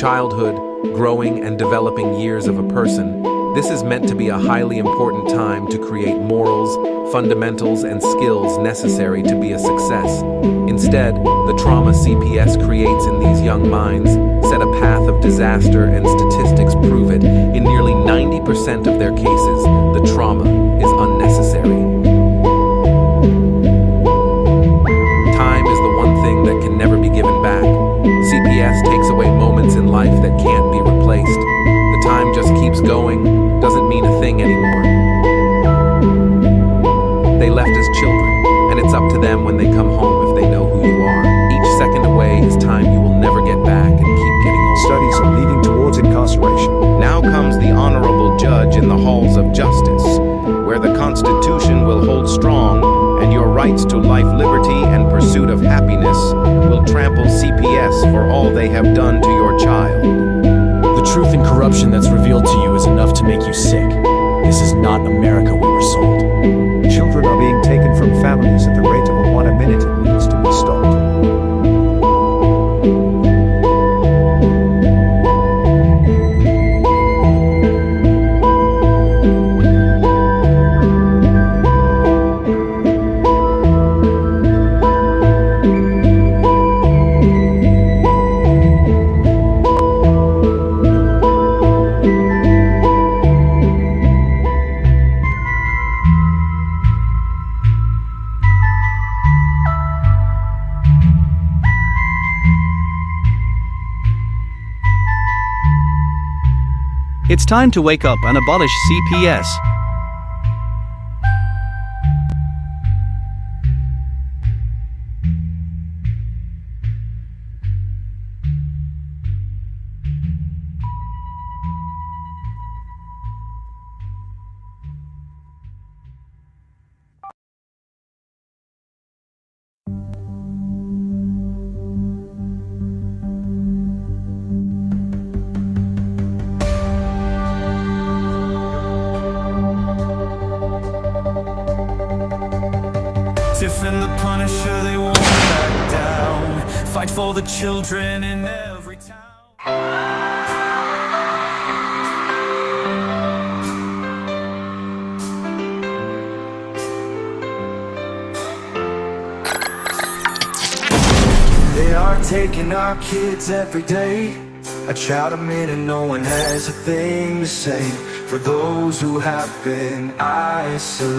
childhood, growing and developing years of a person, this is meant to be a highly important time to create morals, fundamentals, and skills necessary to be a success. Instead, the trauma CPS creates in these young minds set a path of disaster, and statistics prove it. In nearly 90% of their cases, the trauma is unnecessary. Time is the one thing that can never be given back. CPS takes away moments in life that can't be replaced. The time just keeps going, doesn't mean a thing anymore. They left as children, and it's up to them when they come home if they know who you are. Each second away is time you will never get back and keep getting older. Studies are leading towards incarceration. Now comes the honorable judge in the halls of justice, where the Constitution will hold strong, and your rights to life, liberty, and pursuit of happiness will trample CPS for all they have done to your child. The truth and corruption that's revealed to you is enough to make you sick. This is not America we were sold. Children are being taken from families at the rate of one a minute. It needs to be stopped. It's time to wake up and abolish CPS. Tiff and the Punisher, they won't back down. Fight for the children in every town. They are taking our kids every day. I shout them in and no one has a thing to say. For those who have been isolated,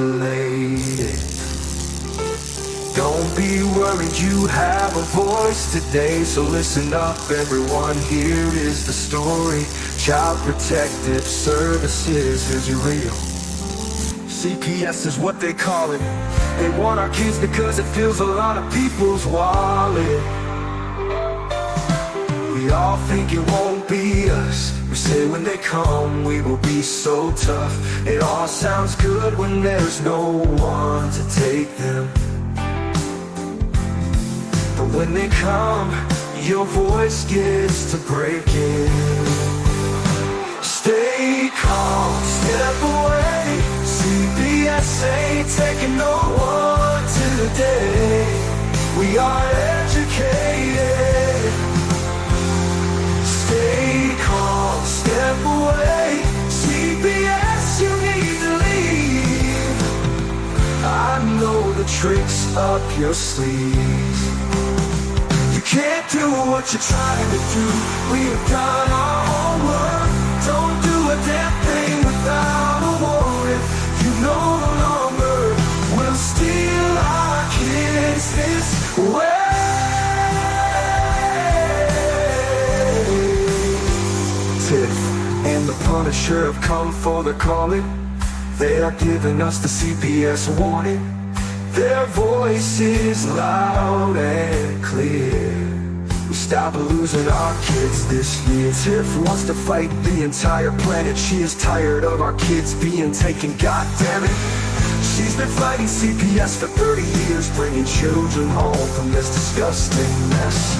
don't be worried, you have a voice today. So listen up everyone, here is the story. Child Protective Services is real. CPS is what they call it. They want our kids because it fills a lot of people's wallet. We all think it won't be us. We say when they come we will be so tough. It all sounds good when there's no one to take them. But when they come, your voice gets to breaking. Stay calm, step away. CPS ain't taking no one today. We are educated. Stay calm, step away. CPS, you need to leave. I know the tricks up your sleeves. You can't do what you're trying to do. We have done our homework. Don't do a damn thing without a warrant. You no longer will steal our kids this way. Tiff and the Punisher have come for the calling. They are giving us the CPS warning. Their voice is loud and clear. We stop losing our kids this year. Tiff wants to fight the entire planet. She is tired of our kids being taken, God damn it. She's been fighting CPS for 30 years, bringing children home from this disgusting mess.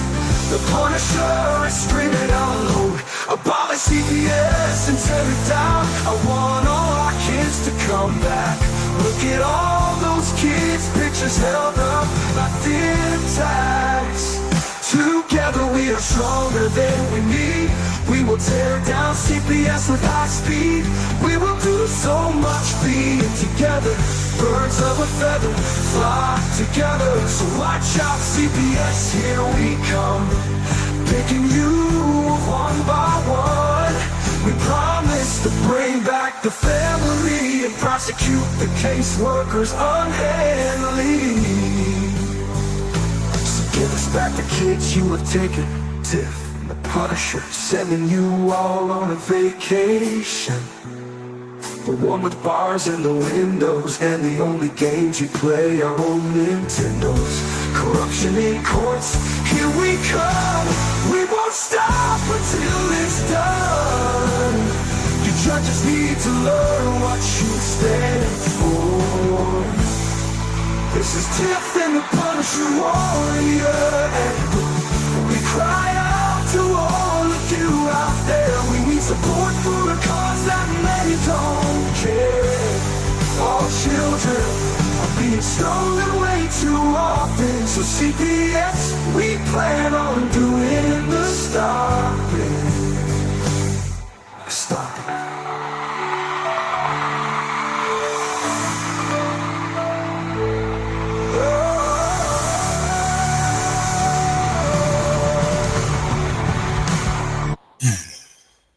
The Punisher is screaming out loud, abolish CPS and tear it down. I want all our kids to come back. Look at all those kids' pictures held up like thin tags. Together we are stronger than we need. We will tear down CPS with high speed. We will do so much being together. Birds of a feather fly together. So watch out, CPS, here we come. Picking you one by one. We promise to bring back the family and prosecute the caseworkers unhandily. So give us back the kids you have taken. Tiff and the Punisher sending you all on a vacation. The one with bars in the windows and the only games you play are on Nintendos. Corruption in courts, here we come. We won't stop until it's done. You judges need to learn what you stand for. This is Tiff and the Punisher warrior, and we cry out to all of you out there. We need support for a cause that many don't care. All children are being stolen way too often. So CPS, we plan on doing the stopping. Stop it.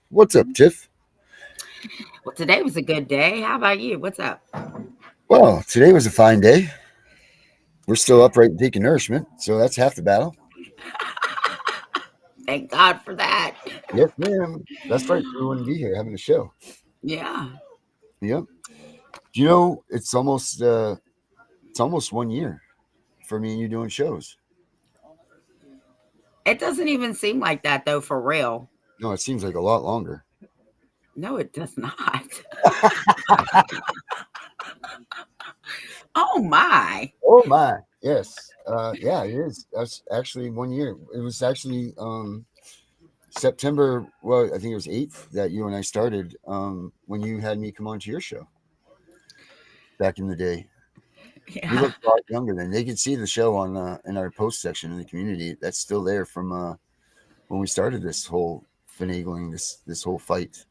What's up, Tiff? Well, today was a good day. How about you? What's up? Well, today was a fine day. We're still upright and taking nourishment, so that's half the battle. Thank God for that. Yes, ma'am. That's right. We wouldn't be here having a show. Yeah. Yep. Do you know it's almost 1 year for me and you doing shows? It doesn't even seem like that, though, for real. No, it seems like a lot longer. No, it does not. Oh, my. Oh my, yes. Yeah, it is. That's actually 1 year. It was actually September, well, I think it was 8th that you and I started when you had me come on to your show back in the day. Yeah. You look a lot younger then. They can see the show on in our post section in the community. That's still there from when we started this whole finagling, this whole fight.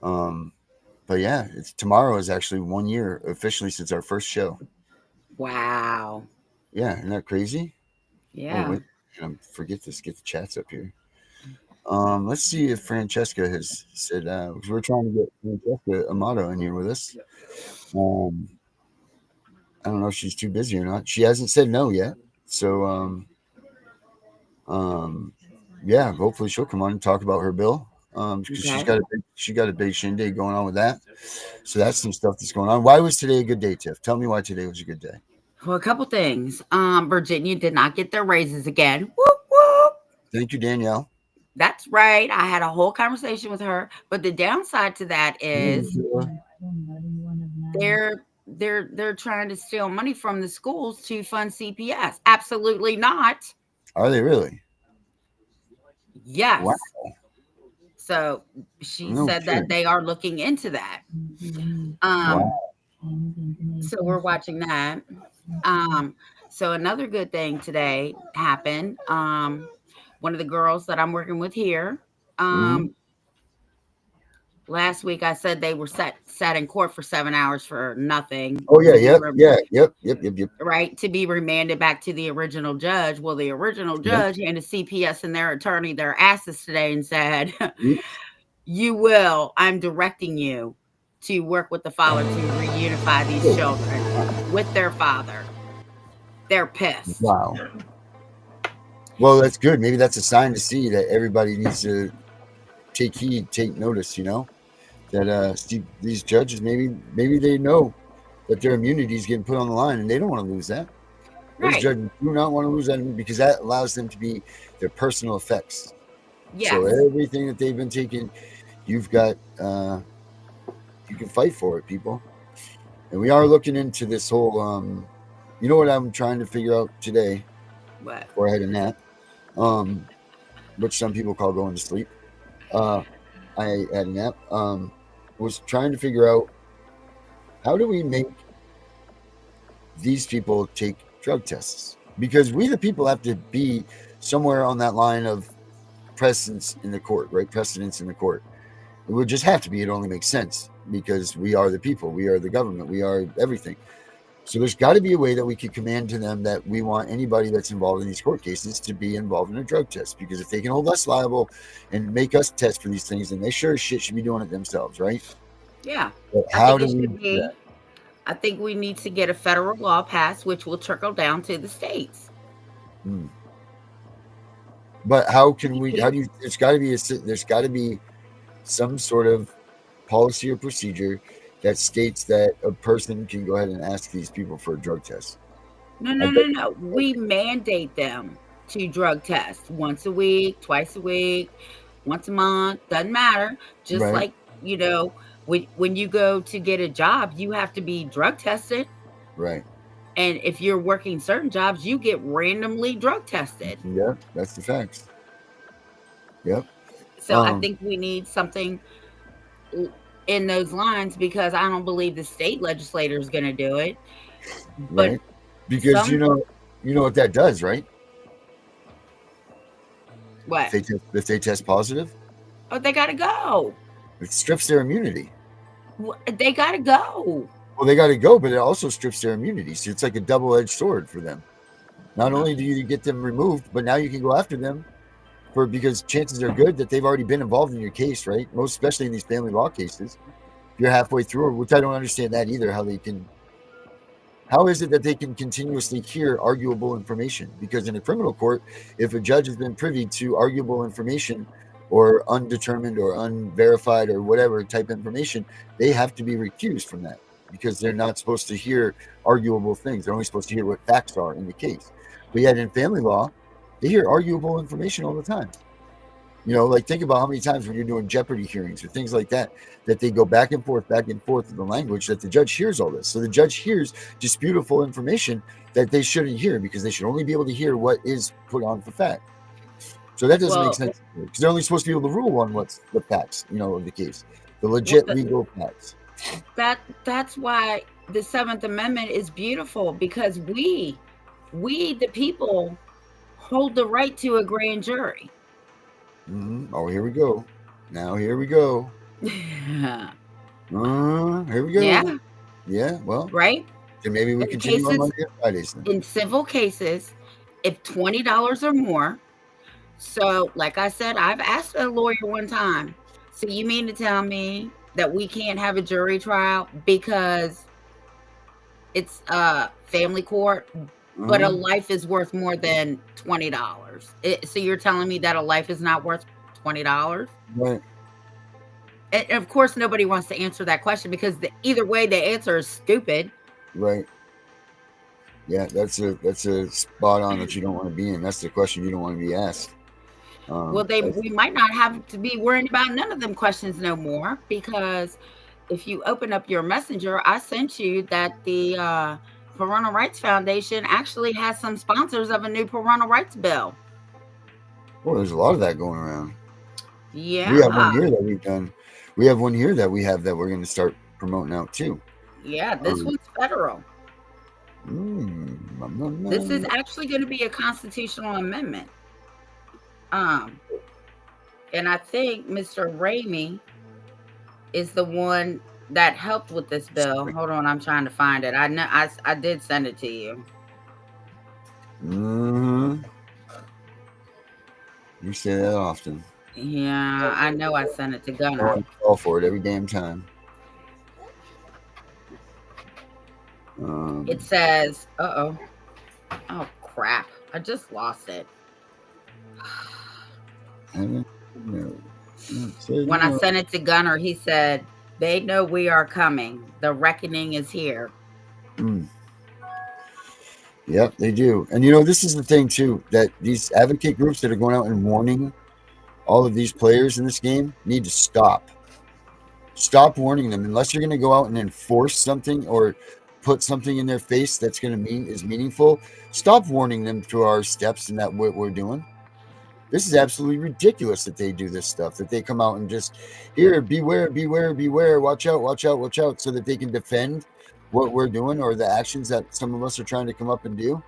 But yeah, tomorrow is actually 1 year officially since our first show. Wow. Yeah, isn't that crazy? Yeah. Oh, wait, forget this. Get the chats up here. Let's see if Francesca has said. Because we're trying to get Francesca Amato in here with us. I don't know if she's too busy or not. She hasn't said no yet. So, yeah, hopefully she'll come on and talk about her bill. Because Okay. she got a big shindig going on with that. So that's some stuff that's going on. Why was today a good day, Tiff? Tell me why today was a good day. Well, a couple things. Virginia did not get their raises again. Whoop, whoop. Thank you, Danielle. That's right. I had a whole conversation with her. But the downside to that is they're trying to steal money from the schools to fund CPS. Absolutely not. Are they really? Yes. Wow. So she No said kidding. that they are looking into that. Wow. So we're watching that. So another good thing today happened. One of the girls that I'm working with here, last week I said they were sat in court for 7 hours for nothing. Oh yeah, yep. Right, to be remanded back to the original judge. Well, the original judge and the CPS and their attorney their asses today and said, "You will. I'm directing you to work with the father to reunify these children with their father." They're pissed. Wow. Well, that's good. Maybe that's a sign to see that everybody needs to take heed, take notice. You know, that these judges maybe they know that their immunity is getting put on the line, and they don't want to lose that. Those Right. judges do not want to lose that because that allows them to be their personal effects. Yes. So everything that they've been taking, you've got, you can fight for it, people. And we are looking into this whole, you know what I'm trying to figure out today What? before I had a nap, which some people call going to sleep. I had a nap, was trying to figure out how do we make these people take drug tests? Because we, the people, have to be somewhere on that line of precedence in the court, right? Precedence in the court. It would just have to be. It only makes sense because we are the people. We are the government. We are everything. So there's got to be a way that we could command to them that we want anybody that's involved in these court cases to be involved in a drug test. Because if they can hold us liable and make us test for these things, then they sure as shit should be doing it themselves, right? Yeah. But I how think do it we should do be. that? I think we need to get a federal law passed, which will trickle down to the states. But how can we? How do you? There's got to be some sort of policy or procedure that states that a person can go ahead and ask these people for a drug test. No. We mandate them to drug test once a week, twice a week, once a month, doesn't matter. Just Right. like, when you go to get a job, you have to be drug tested. Right. And if you're working certain jobs, you get randomly drug tested. Yeah, that's the facts. Yep. So I think we need something in those lines because I don't believe the state legislator is going to do it. But right. Because you know what that does, right? What? If they test positive, oh, they got to go. it strips their immunity. They got to go. Well, they got to go, but it also strips their immunity. So it's like a double-edged sword for them. Not only do you get them removed, but now you can go after them because chances are good that they've already been involved in your case, right? Most especially in these family law cases. If you're halfway through, which I don't understand that either, how is it that they can continuously hear arguable information? Because in a criminal court, if a judge has been privy to arguable information or undetermined or unverified or whatever type of information, they have to be recused from that because they're not supposed to hear arguable things. They're only supposed to hear what facts are in the case. But yet in family law, they hear arguable information all the time. Like think about how many times when you're doing Jeopardy hearings or things like that they go back and forth in the language that the judge hears all this. So the judge hears disputable information that they shouldn't hear because they should only be able to hear what is put on for fact. So that doesn't make sense because they're only supposed to be able to rule on what's the facts, of the case, the legit legal facts. That's why the 7th Amendment is beautiful because we the people hold the right to a grand jury. Oh, here we go. Here we go. Here we go. Yeah. Well, right. So maybe we continue on Monday and Fridays then. In civil cases, if $20 or more. So, like I said, I've asked a lawyer one time. So you mean to tell me that we can't have a jury trial because it's a family court, but a life is worth more than $20? So you're telling me that a life is not worth $20? Right. And of course, nobody wants to answer that question because either way, the answer is stupid. Right. Yeah, that's a spot on that you don't want to be in. That's the question you don't want to be asked. We might not have to be worried about none of them questions no more because if you open up your messenger, I sent you that the Parental Rights Foundation actually has some sponsors of a new parental rights bill. Well, there's a lot of that going around. Yeah. We have one here that we've done. We have one here that we have that we're going to start promoting out too. Yeah, this one's federal. This is actually going to be a constitutional amendment. And I think Mr. Ramey is the one that helped with this bill. Hold on, I'm trying to find it. I know I did send it to you. You say that often. Yeah, I know I sent it to Gunnar. I call for it every damn time. It says, oh crap, I just lost it. When I sent it to Gunnar, he said, they know we are coming. The reckoning is here. Yep, they do. And this is the thing too, that these advocate groups that are going out and warning all of these players in this game need to stop. Stop warning them. Unless you're going to go out and enforce something or put something in their face that's going to is meaningful, stop warning them through our steps and that what we're doing. This is absolutely ridiculous that they do this stuff, that they come out and just, here, beware, watch out, so that they can defend what we're doing or the actions that some of us are trying to come up and do.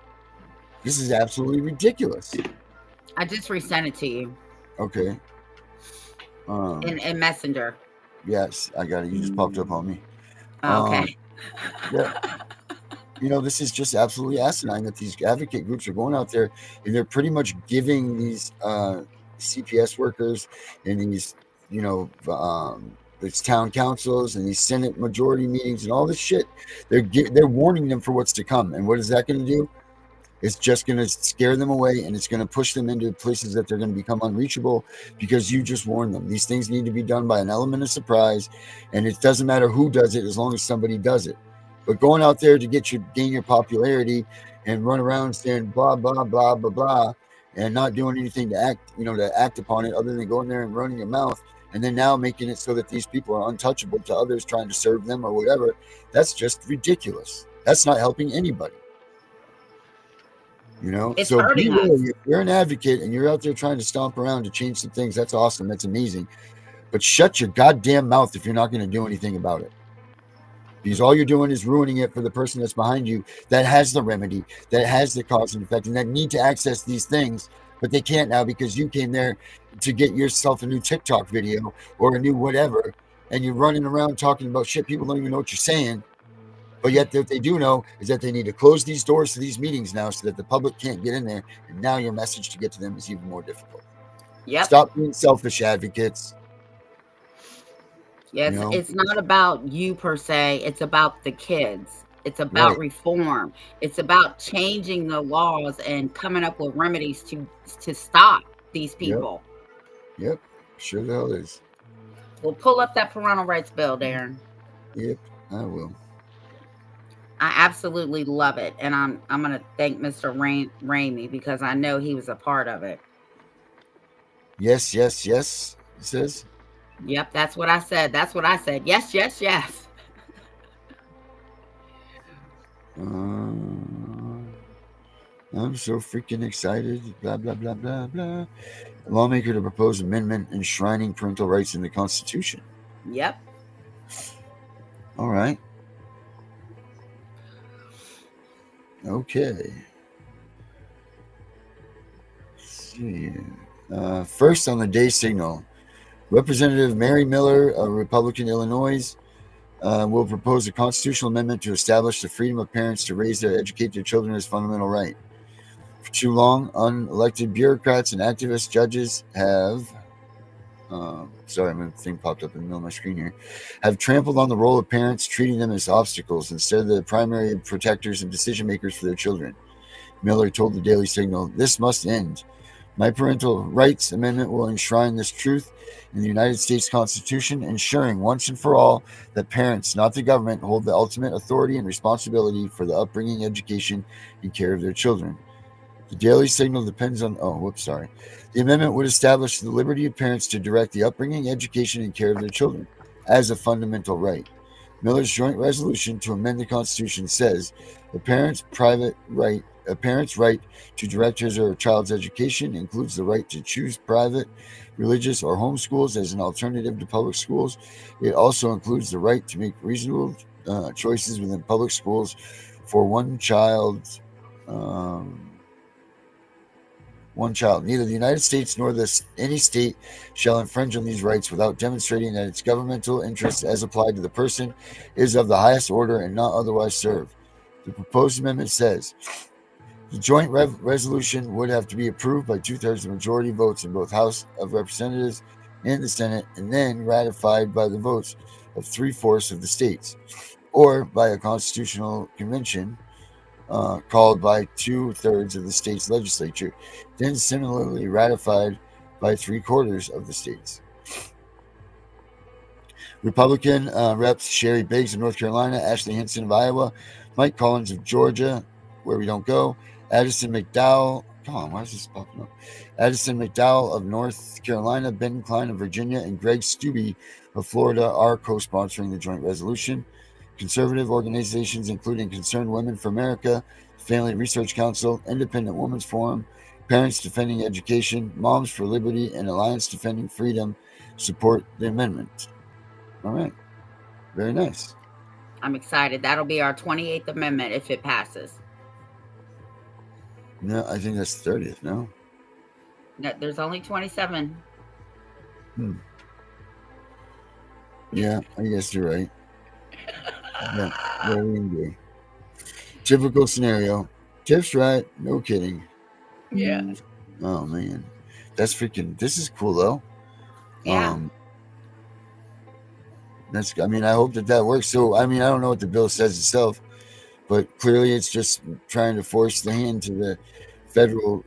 This is absolutely ridiculous. I just resent it to you. Okay. In Messenger. Yes, I got it. You just popped up on me. Okay. Yeah. This is just absolutely asinine that these advocate groups are going out there and they're pretty much giving these CPS workers and these, these town councils and these Senate majority meetings and all this shit. They're warning them for what's to come. And what is that going to do? It's just going to scare them away, and it's going to push them into places that they're going to become unreachable because you just warned them. These things need to be done by an element of surprise, and it doesn't matter who does it as long as somebody does it. But going out there to gain your popularity and run around saying blah blah blah blah blah and not doing anything to act upon it other than going there and running your mouth, and then now making it so that these people are untouchable to others trying to serve them or whatever, that's just ridiculous. That's not helping anybody. It's So hurting us. if you're an advocate and you're out there trying to stomp around to change some things, that's awesome. That's amazing. But shut your goddamn mouth if you're not going to do anything about it. Because all you're doing is ruining it for the person that's behind you that has the remedy, that has the cause and effect, and that need to access these things, but they can't now because you came there to get yourself a new TikTok video or a new whatever, and you're running around talking about shit. People don't even know what you're saying. But yet what they do know is that they need to close these doors to these meetings now so that the public can't get in there. And now your message to get to them is even more difficult. Yep. Stop being selfish advocates. Yes, it's not about you per se. It's about the kids. It's about reform. It's about changing the laws and coming up with remedies to stop these people. Yep. Sure the hell is. Well, pull up that parental rights bill, Darren. Yep, I will. I absolutely love it, and I'm going to thank Mr. Ramey because I know he was a part of it. Yes, yes, yes. It says. Yep, that's what I said. That's what I said. Yes, yes, yes. I'm so freaking excited. Blah blah blah blah blah. A lawmaker to propose amendment enshrining parental rights in the Constitution. Yep. All right. Okay. Let's see. First on the day signal, Representative Mary Miller of Republican Illinois will propose a constitutional amendment to establish the freedom of parents to raise and educate their children as a fundamental right. For too long, unelected bureaucrats and activist judges have sorry, my thing popped up in the middle of my screen here, have trampled on the role of parents, treating them as obstacles instead of the primary protectors and decision makers for their children. Miller told the Daily Signal, "This must end. My parental rights amendment will enshrine this truth in the United States Constitution, ensuring once and for all that parents, not the government, hold the ultimate authority and responsibility for the upbringing, education, and care of their children." The Daily Signal depends on... The amendment would establish the liberty of parents to direct the upbringing, education, and care of their children as a fundamental right. Miller's joint resolution to amend the Constitution says a parent's right to direct his or her child's education includes the right to choose private, religious, or home schools as an alternative to public schools. It also includes the right to make reasonable choices within public schools for one child. Neither the United States nor any state shall infringe on these rights without demonstrating that its governmental interests as applied to the person is of the highest order and not otherwise served. The proposed amendment says the joint resolution would have to be approved by 2/3 of majority votes in both House of Representatives and the Senate, and then ratified by the votes of 3/4 of the states, or by a constitutional convention called by 2/3 of the state's legislature, then similarly ratified by 3/4 of the states. Republican reps Sherry Biggs of North Carolina, Ashley Hinson of Iowa, Mike Collins of Georgia, where we don't go, Addison McDowell, Addison McDowell of North Carolina, Ben Klein of Virginia, and Greg Stubbe of Florida are co-sponsoring the joint resolution. Conservative organizations, including Concerned Women for America, Family Research Council, Independent Women's Forum, Parents Defending Education, Moms for Liberty, and Alliance Defending Freedom, support the amendment. All right. Very nice. I'm excited. That'll be our 28th amendment if it passes. No, I think that's 30th, no? No, there's only 27. Yeah, I guess you're right. Yeah, very angry. Typical scenario. Tiff's right. No kidding. Yeah. Oh man, that's freaking. This is cool though. Yeah. That's. I mean, I hope that works. So, I mean, I don't know what the bill says itself, but clearly, it's just trying to force the hand to the federal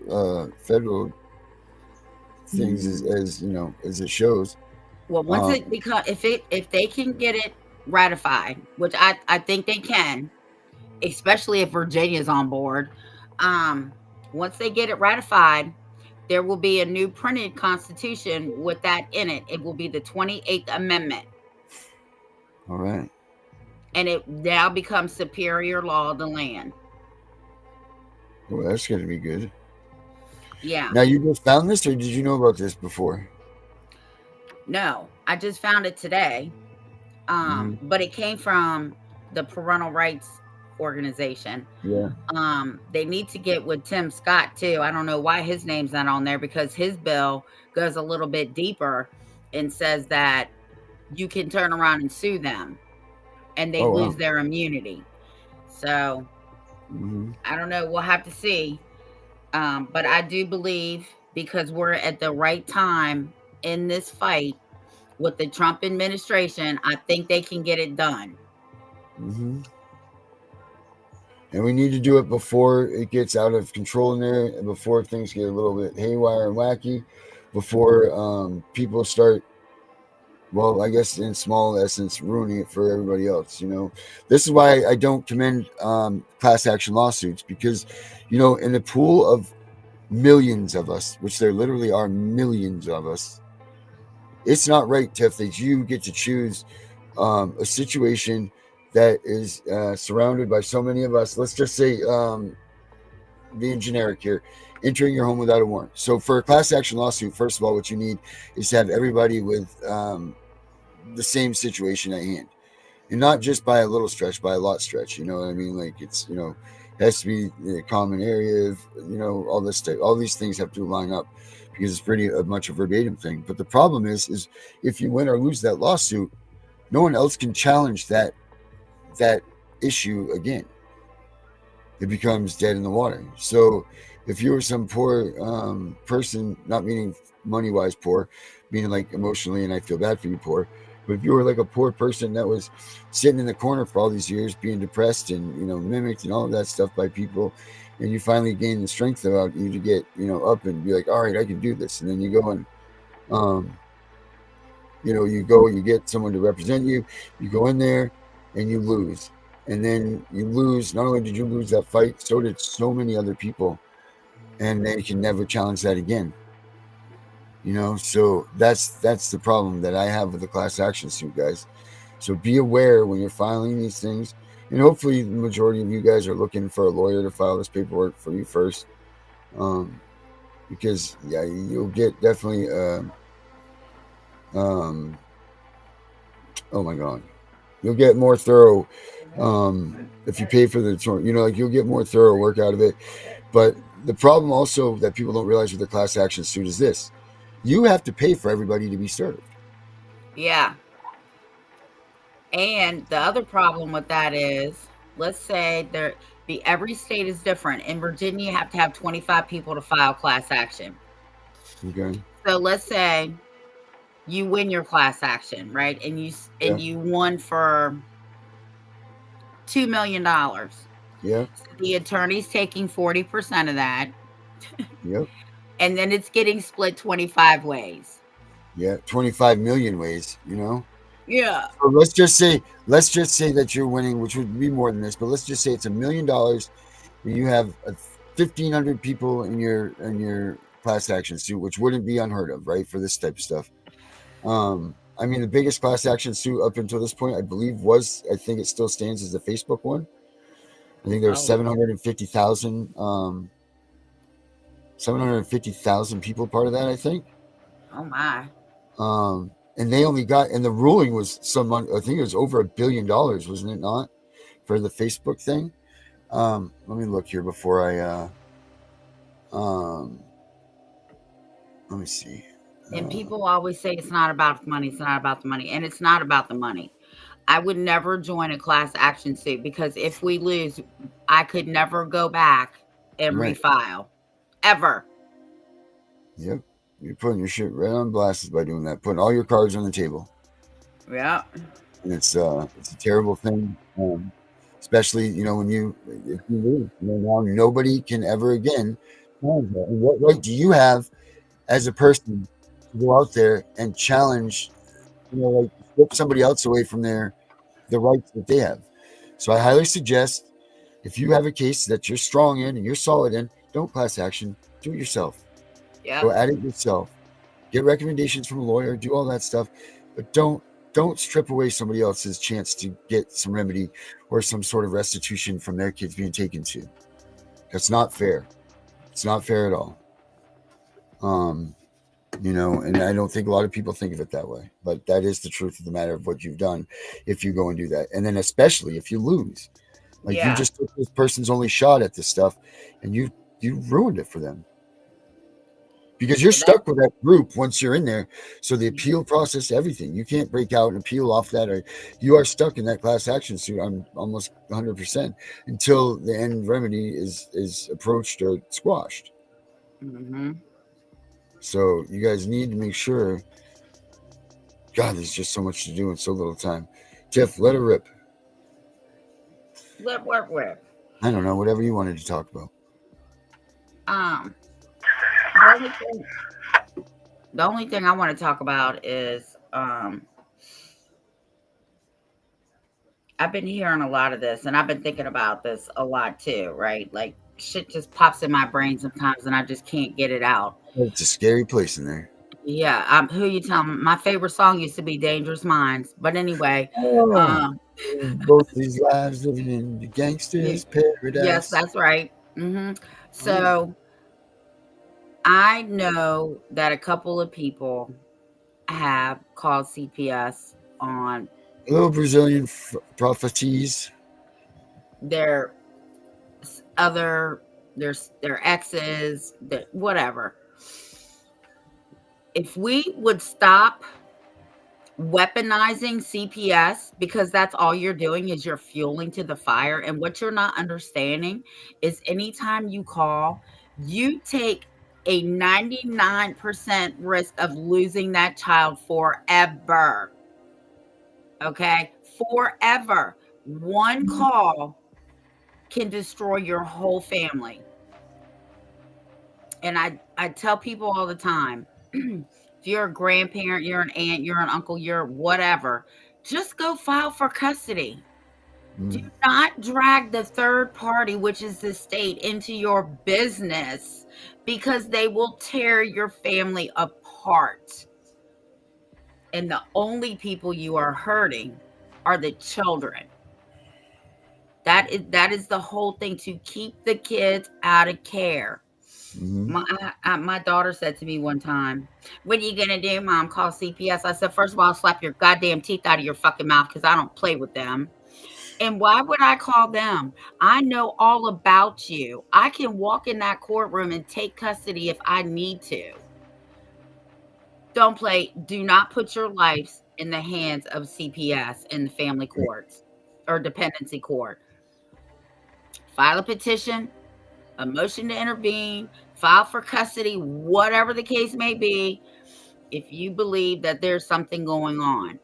things as you know as it shows. Well, once it become if they can get it ratified, which I think they can, especially if Virginia's on board. Once they get it ratified, there will be a new printed constitution with that in it. It will be the 28th Amendment, All right. and it now becomes superior law of the land. Well, that's going to be good. Yeah. Now, you just found this, or did you know about this before? No, I just found it today. But it came from the parental rights organization. Yeah. They need to get with Tim Scott too. I don't know why his name's not on there, because his bill goes a little bit deeper and says that you can turn around and sue them and they lose their immunity. So I don't know. We'll have to see. But I do believe, because we're at the right time in this fight with the Trump administration, I think they can get it done. And we need to do it before it gets out of control in there, and before things get a little bit haywire and wacky, before people start, well, I guess in small essence, ruining it for everybody else. You know, this is why I don't commend class action lawsuits, because, you know, in a pool of millions of us, which there literally are millions of us, it's not right, Tiff, that you get to choose a situation that is surrounded by so many of us. Let's just say, being generic here, entering your home without a warrant. So for a class action lawsuit, first of all, what you need is to have everybody with the same situation at hand, and not just by a little stretch, by a lot stretch. You know what I mean? Like, it's, you know, it has to be a common area of, you know, all this stuff. All these things have to line up, because it's pretty much a verbatim thing. But the problem is if you win or lose that lawsuit, no one else can challenge that issue again. It becomes dead in the water. So if you were some poor person, not meaning money-wise poor, meaning like emotionally, and I feel bad for you poor, but if you were like a poor person that was sitting in the corner for all these years, being depressed and, you know, mimicked and all of that stuff by people, and you finally gain the strength about you to get, you know, up and be like, all right, I can do this. And then you go and, you know, you get someone to represent you, you go in there and you lose. And then you lose. Not only did you lose that fight, so did so many other people. And they can never challenge that again. You know, so that's the problem that I have with the class action suit, guys. So be aware when you're filing these things. And hopefully the majority of you guys are looking for a lawyer to file this paperwork for you first. Because, yeah, you'll get definitely, oh my God, you'll get more thorough if you pay for the, you know, like, you'll get more thorough work out of it. But the problem also that people don't realize with the class action suit is this: you have to pay for everybody to be served. Yeah. And the other problem with that is, let's say every state is different. In Virginia, you have to have 25 people to file class action. Okay. So let's say you win your class action, right? And you won for $2 million. Yeah. So the attorney's taking 40% of that. Yep. And then it's getting split 25 ways. Yeah, 25 million ways, you know? Yeah. So let's just say that you're winning, which would be more than this, but let's just say it's $1 million and you have 1,500 people in your class action suit, which wouldn't be unheard of, right, for this type of stuff. I mean, the biggest class action suit up until this point, I believe, I think it still stands as the Facebook one. I think there were 750,000 people part of that, I think. Oh my. And they only got, and the ruling was I think it was over $1 billion, wasn't it not, for the Facebook thing? Let me look here before I let me see. And people always say it's not about the money, it's not about the money, and it's not about the money. I would never join a class action suit because if we lose, I could never go back and Right. refile. Ever. Yep. You're putting your shit right on blast by doing that, putting all your cards on the table. Yeah. And it's a terrible thing. Especially, when if you lose, now nobody can ever again challenge that. And what right do you have as a person to go out there and challenge, like flip somebody else away from the rights that they have? So I highly suggest, if you have a case that you're strong in and you're solid in, don't class action, do it yourself. Yeah. Go at it yourself. Get recommendations from a lawyer, do all that stuff, but don't strip away somebody else's chance to get some remedy or some sort of restitution from their kids being taken to. That's not fair. It's not fair at all. And I don't think a lot of people think of it that way, but that is the truth of the matter of what you've done if you go and do that. And then especially if you lose, like you just took this person's only shot at this stuff and you ruined it for them. Because you're stuck with that group once you're in there. So the appeal process, everything, you can't break out and appeal off that, or you are stuck in that class action suit on almost 100% until the end remedy is approached or squashed. Mm-hmm. So you guys need to make sure. God, there's just so much to do in so little time. Tiff, let her rip. Rip. I don't know, whatever you wanted to talk about. The only thing I want to talk about is I've been hearing a lot of this, and I've been thinking about this a lot too, right? Like shit just pops in my brain sometimes and I just can't get it out. It's a scary place in there. Yeah, who you telling? My favorite song used to be Dangerous Minds. But anyway, both these lives living in the gangster's paradise. Yes, that's right. So I know that a couple of people have called CPS on little Brazilian prophecies. Their exes, whatever. If we would stop weaponizing CPS, because that's all you're doing is you're fueling to the fire. And what you're not understanding is anytime you call, you take a 99% risk of losing that child forever. Okay? Forever. One call can destroy your whole family. And I tell people all the time, if you're a grandparent, you're an aunt, you're an uncle, you're whatever, just go file for custody. Do not drag the third party, which is the state, into your business, because they will tear your family apart. And the only people you are hurting are the children. That is the whole thing, to keep the kids out of care. My daughter said to me one time, "What are you gonna do, Mom? Call CPS?" I said, "First of all, I'll slap your goddamn teeth out of your fucking mouth because I don't play with them. And why would I call them? I know all about you. I can walk in that courtroom and take custody if I need to. Don't play. Do not put your lives in the hands of CPS and the family courts or dependency court. File a petition, a motion to intervene, file for custody, whatever the case may be, if you believe that there's something going on.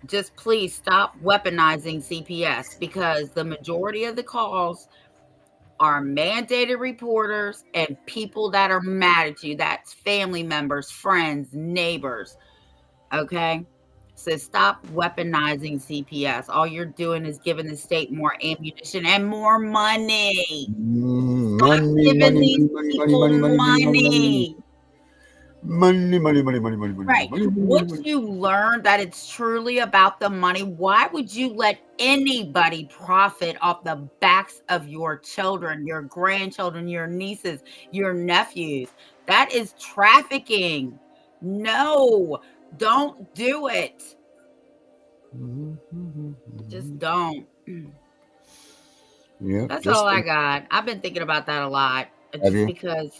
Just please stop weaponizing CPS, because the majority of the calls are mandated reporters and people that are mad at you. That's family members, friends, neighbors. Okay? So stop weaponizing CPS. All you're doing is giving the state more ammunition and more money. Stop giving these people money. Money. Right. Once you learn that it's truly about the money, why would you let anybody profit off the backs of your children, your grandchildren, your nieces, your nephews? That is trafficking. No, don't do it. Just don't. Yeah, That's all I got. I've been thinking about that a lot. Just because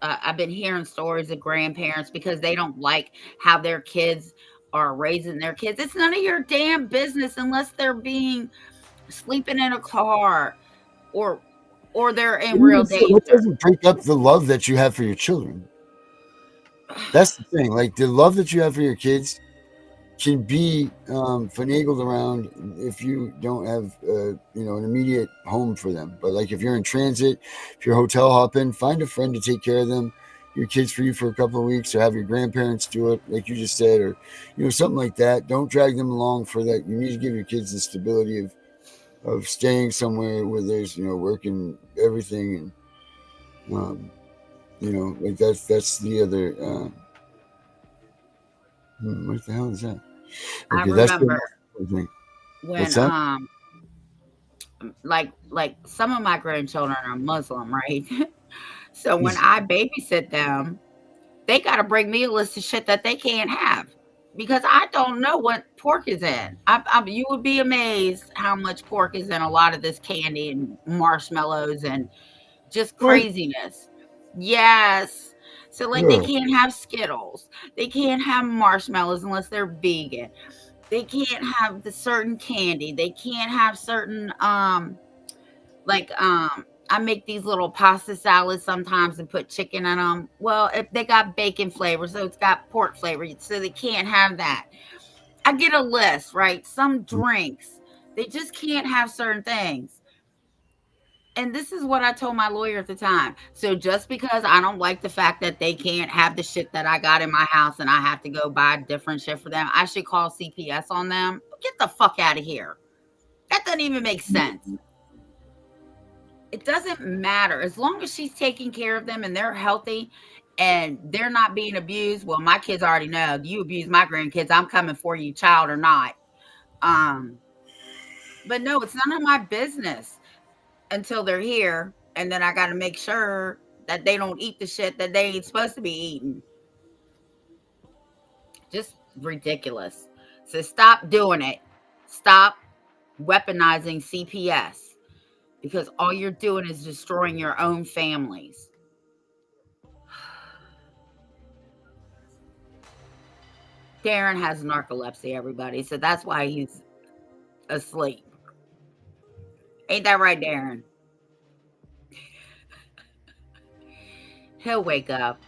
I've been hearing stories of grandparents because they don't like how their kids are raising their kids. It's none of your damn business unless they're being sleeping in a car or they're in real That danger. doesn't break up the love that you have for your children. That's the thing. Like the love that you have for your kids can be finagled around if you don't have an immediate home for them. But like if you're in transit, if you're hotel hopping, find a friend to take care of them, your kids for you for a couple of weeks, or have your grandparents do it, like you just said, or something like that. Don't drag them along for that. You need to give your kids the stability of staying somewhere where there's work and everything, and like that's the other. What the hell is that? I Okay, that's the remember thing. What's when that? like some of my grandchildren are Muslim, right? So when He's- I babysit them, they got to bring me a list of shit that they can't have because I don't know what pork is in. You would be amazed how much pork is in a lot of this candy and marshmallows and just What? craziness. Yes. So like they Oh, can't have Skittles. They can't have marshmallows unless they're vegan. They can't have the certain candy. They can't have certain I make these little pasta salads sometimes and put chicken in them. Well, if they got bacon flavor, so it's got pork flavor, so they can't have that. I get a list, right? Some drinks, they just can't have certain things. And this is what I told my lawyer at the time. So just because I don't like the fact that they can't have the shit that I got in my house and I have to go buy different shit for them, I should call CPS on them. Get the fuck out of here. That doesn't even make sense. It doesn't matter. As long as she's taking care of them and they're healthy and they're not being abused. Well, my kids already know you abuse my grandkids, I'm coming for you, child or not. Um, but no, it's none of my business until they're here. And then I got to make sure that they don't eat the shit that they ain't supposed to be eating. Just ridiculous. So stop doing it. Stop weaponizing CPS because all you're doing is destroying your own families. Darren has narcolepsy, everybody. So that's why he's asleep. Ain't that right, Darren? He'll wake up.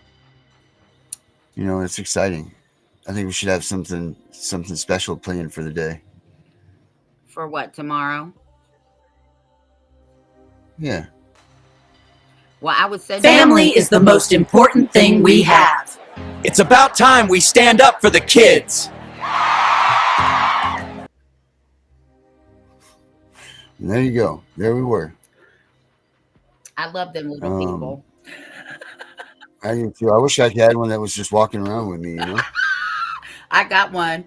it's exciting. I think we should have something special planned for the day. For what, tomorrow? Yeah. Well, I would say Family is the most important thing we have. It's about time we stand up for the kids. And there you go. There we were. I love them little people. I do too. I wish I had one that was just walking around with me. I got one.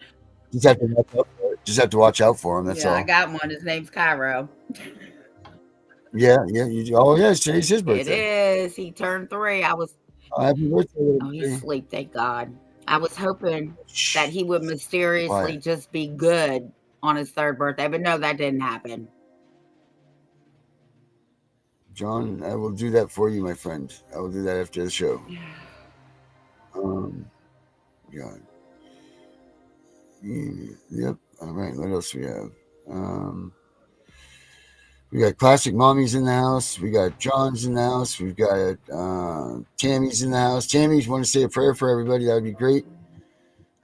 Just have to watch out for it. Just have to watch out for him. That's Yeah, all. I got one. His name's Cairo. Yeah. You do. Oh yeah, today's his birthday. It is. He turned 3. I was. Happy birthday. Oh, he's asleep. Thank God. I was hoping that he would mysteriously Quiet. just be good on his 3rd birthday, but no, that didn't happen. John, I will do that for you, my friend. I will do that after the show. God. Yep. All right. What else we have? We got Classic Mommies in the house. We got John's in the house. We've got Tammy's in the house. Tammy, want to say a prayer for everybody? That would be great.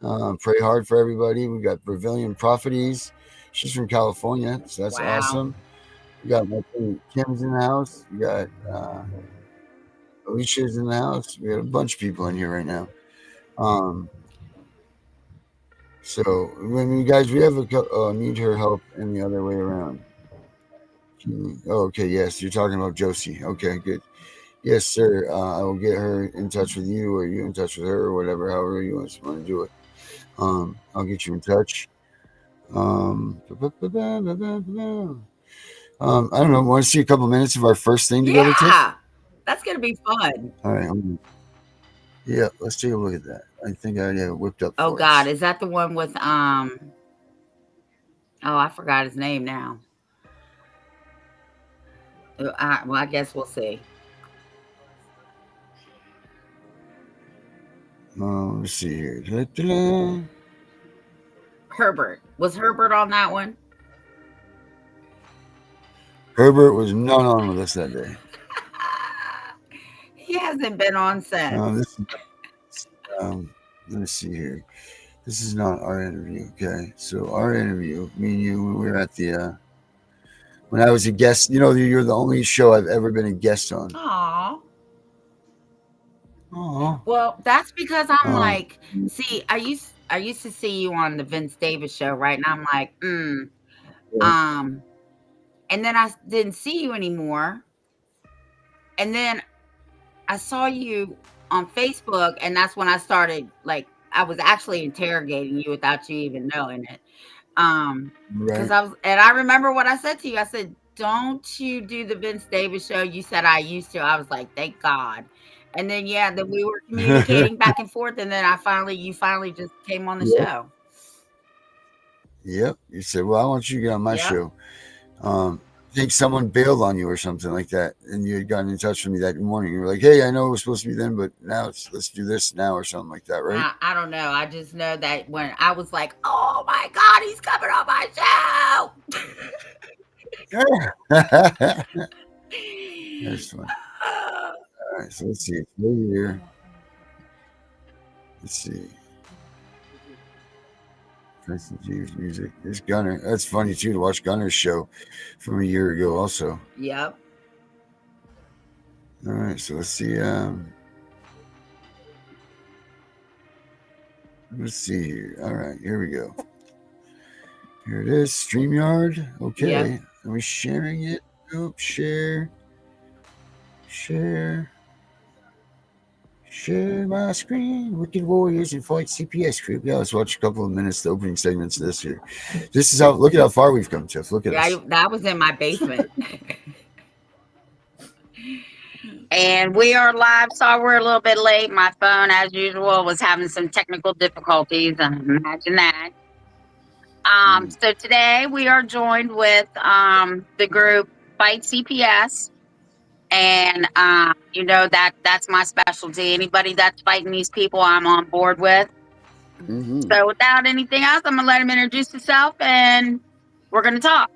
Pray hard for everybody. We got Brazilian Propheties. She's from California, so that's awesome. We got my friend Kim's in the house. We got Alicia's in the house. We got a bunch of people in here right now. So when you guys, we have need her help in the other way around. Okay, yes, you're talking about Josie. Okay, good. Yes, sir. I will get her in touch with you, or you in touch with her, or whatever, however you want to do it. I'll get you in touch. I don't know. Want to see a couple minutes of our first thing together, Tiff? Yeah, that's gonna be fun. All right. Yeah, let's take a look at that. I think I already have it whipped up. Oh God, is that the one with Oh, I forgot his name now. Well, I guess we'll see. Let's see here. Da-da-da. Herbert. Was Herbert on that one? Herbert was not on with us that day. He hasn't been on since. This is, let me see here. This is not our interview. Okay, so our interview, me and you, when we were at the when I was a guest. You know, you're the only show I've ever been a guest on. Aw. Oh, Well, that's because I'm like, see, I used to see you on the Vince Davis show, right? And I'm like, and then I didn't see you anymore. And then I saw you on Facebook, and that's when I started, like, I was actually interrogating you without you even knowing it. Because I remember what I said to you. I said, "Don't you do the Vince Davis show?" You said I used to. I was like, "Thank God." And then then we were communicating back and forth, and then you finally just came on the show. Yep. You said, "Well, I want you to get on my show." I think someone bailed on you or something like that, and you had gotten in touch with me that morning. You were like, "Hey, I know it was supposed to be then, but now let's do this now," or something like that, right? I don't know. I just know that when I was like, "Oh my God, he's coming on my show!" That's fun. All right, so let's see. It's new year. Let's see. Francis Jeeves music. There's Gunner. That's funny too to watch Gunner's show from a year ago. Also. Yep. All right, so let's see. Let's see here. All right, here we go. Here it is. StreamYard. Okay. Yep. Are we sharing it? Nope. Share my screen. Wicked Warriors and Fight CPS group. Yeah, let's watch a couple of minutes, the opening segments of this here. This is look at how far we've come, Tiff. Look at us. That was in my basement. And we are live. Sorry, we're a little bit late. My phone, as usual, was having some technical difficulties. Imagine that. So today we are joined with the group Fight CPS. And you know that's my specialty. Anybody that's fighting these people, I'm on board with. So without anything else, I'm gonna let him introduce himself, and we're gonna talk.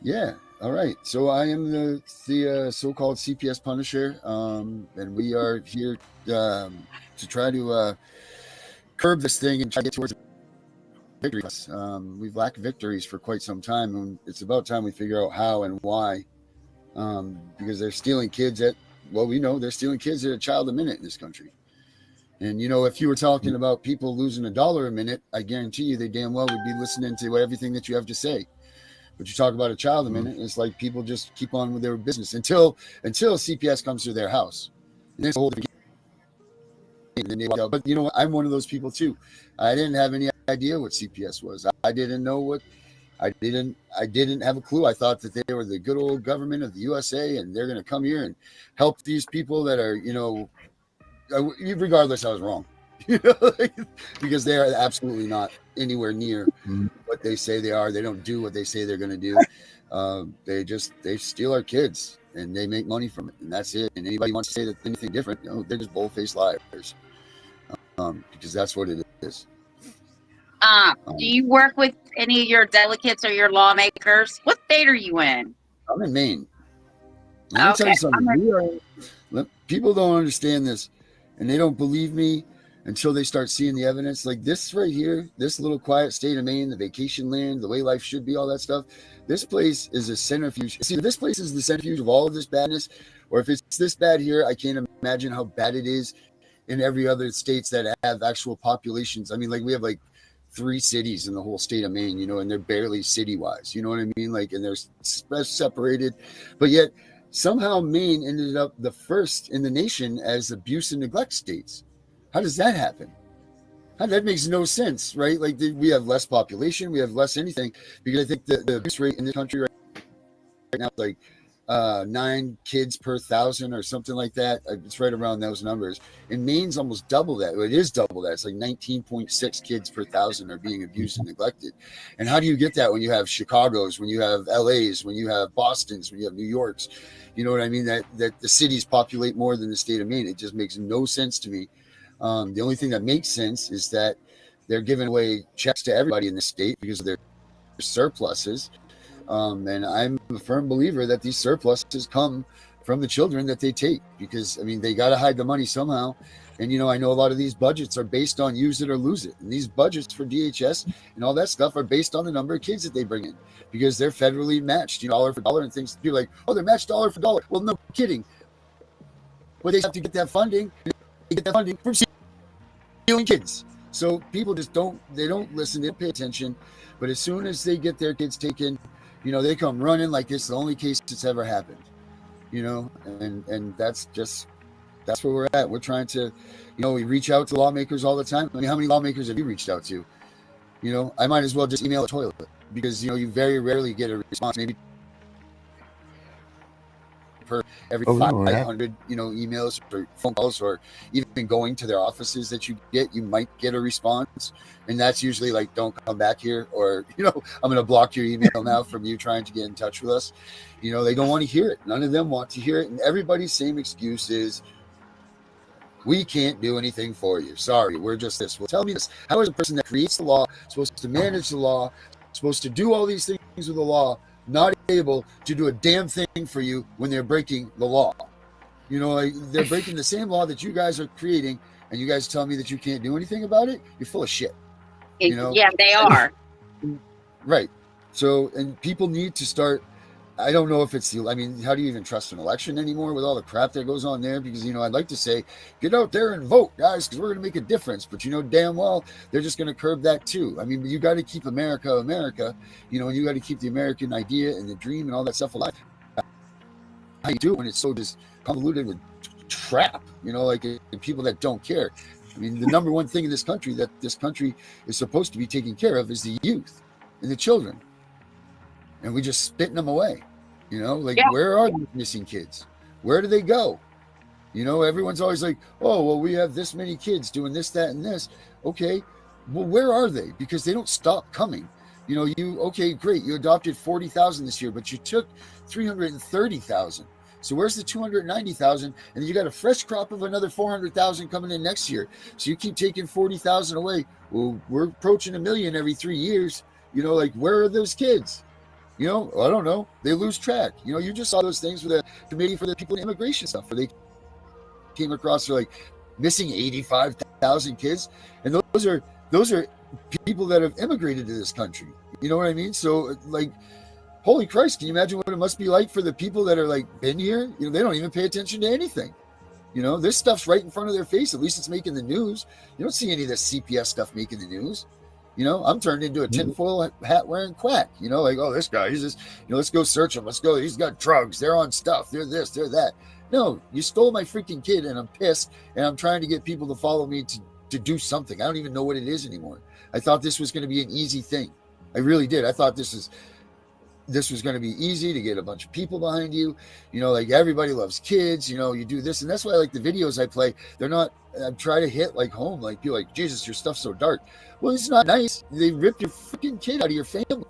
Yeah. All right. So I am the so-called CPS Punisher, and we are here to try to curb this thing and try to get towards victory. We've lacked victories for quite some time, and it's about time we figure out how and why. Because they're stealing kids they're stealing kids at a child a minute in this country. And, you know, if you were talking about people losing $1 a minute, I guarantee you they damn well would be listening to everything that you have to say. But you talk about a child a minute, and it's like people just keep on with their business until CPS comes to their house. And there's a whole but you know what? I'm one of those people too. I didn't have any idea what CPS was. I didn't know what I didn't have a clue. I thought that they were the good old government of the USA, and they're going to come here and help these people that are, you know, regardless, I was wrong, because they are absolutely not anywhere near what they say they are. They don't do what they say they're going to do. They steal our kids and they make money from it, and that's it. And anybody wants to say that anything different, you know, they're just bull-faced liars, because that's what it is. Do you work with any of your delegates or your lawmakers? What state are you in? I'm in Maine. Let me tell you something. People don't understand this, and they don't believe me until they start seeing the evidence. Like this right here, this little quiet state of Maine, the vacation land, the way life should be, all that stuff. This place is a centrifuge. See, this place is the centrifuge of all of this badness. Or if it's this bad here, I can't imagine how bad it is in every other states that have actual populations. I mean, like we have like 3 cities in the whole state of Maine, you know, and they're barely city-wise, you know what I mean? Like, and they're separated, but yet somehow Maine ended up the first in the nation as abuse and neglect states. How does that happen? That makes no sense, right? Like we have less population, we have less anything, because I think the abuse rate in the country right now is like 9 kids per 1,000 or something like that. It's right around those numbers. And Maine's almost double that. It is double that. It's like 19.6 kids per 1,000 are being abused and neglected. And how do you get that when you have Chicago's, when you have LA's, when you have Boston's, when you have New York's? You know what I mean? That the cities populate more than the state of Maine. It just makes no sense to me. The only thing that makes sense is that they're giving away checks to everybody in the state because of their surpluses. And I'm a firm believer that these surpluses come from the children that they take, because I mean, they got to hide the money somehow. And, I know a lot of these budgets are based on use it or lose it. And these budgets for DHS and all that stuff are based on the number of kids that they bring in, because they're federally matched, dollar for dollar, and things. People are like, oh, they're matched dollar for dollar. Well, no kidding. But they have to get that funding. They get that funding from stealing kids. So people just don't listen, they don't pay attention. But as soon as they get their kids taken, they come running like it's the only case that's ever happened. And that's where we're at. We're trying to, we reach out to lawmakers all the time. I mean, how many lawmakers have you reached out to? I might as well just email a toilet, because, you very rarely get a response, maybe per every 500, emails or phone calls, or even going to their offices that you might get a response. And that's usually like, don't come back here, or, I'm going to block your email now from you trying to get in touch with us. They don't want to hear it. None of them want to hear it. And everybody's same excuse is, we can't do anything for you. Sorry, we're just this. Well, tell me this. How is a person that creates the law, supposed to manage the law, supposed to do all these things with the law, not able to do a damn thing for you when they're breaking the law? They're breaking the same law that you guys are creating, and you guys tell me that you can't do anything about it? You're full of shit. Yeah, they are. Right. So, and people need to start, I don't know if it's how do you even trust an election anymore with all the crap that goes on there? Because, I'd like to say, get out there and vote, guys, because we're going to make a difference. But damn well, they're just going to curb that too. I mean, you got to keep America, and you got to keep the American idea and the dream and all that stuff alive. How you do it when it's so just convoluted with crap, like people that don't care. I mean, the number one thing in this country that this country is supposed to be taking care of is the youth and the children. And we just spitting them away. Where are these missing kids? Where do they go? Everyone's always like, oh, well, we have this many kids doing this, that, and this. Okay, well, where are they? Because they don't stop coming. Okay, great. You adopted 40,000 this year, but you took 330,000. So where's the 290,000? And you got a fresh crop of another 400,000 coming in next year. So you keep taking 40,000 away. Well, we're approaching 1 million every 3 years. Where are those kids? I don't know. They lose track. You just saw those things with the committee for the people in immigration stuff, where they came across, they're like missing 85,000 kids. And those are people that have immigrated to this country. You know what I mean? So holy Christ, can you imagine what it must be like for the people that are been here? They don't even pay attention to anything. This stuff's right in front of their face. At least it's making the news. You don't see any of this CPS stuff making the news. I'm turned into a tinfoil hat wearing quack. Oh, this guy, he's just, let's go search him. Let's go. He's got drugs. They're on stuff. They're this, they're that. No, you stole my freaking kid, and I'm pissed. And I'm trying to get people to follow me to do something. I don't even know what it is anymore. I thought this was going to be an easy thing. I really did. I thought this was going to be easy to get a bunch of people behind you. Everybody loves kids. You do this, and that's why I like the videos I play. They're not. I try to hit home. People like, Jesus, your stuff's so dark. Well, it's not nice. They rip your freaking kid out of your family.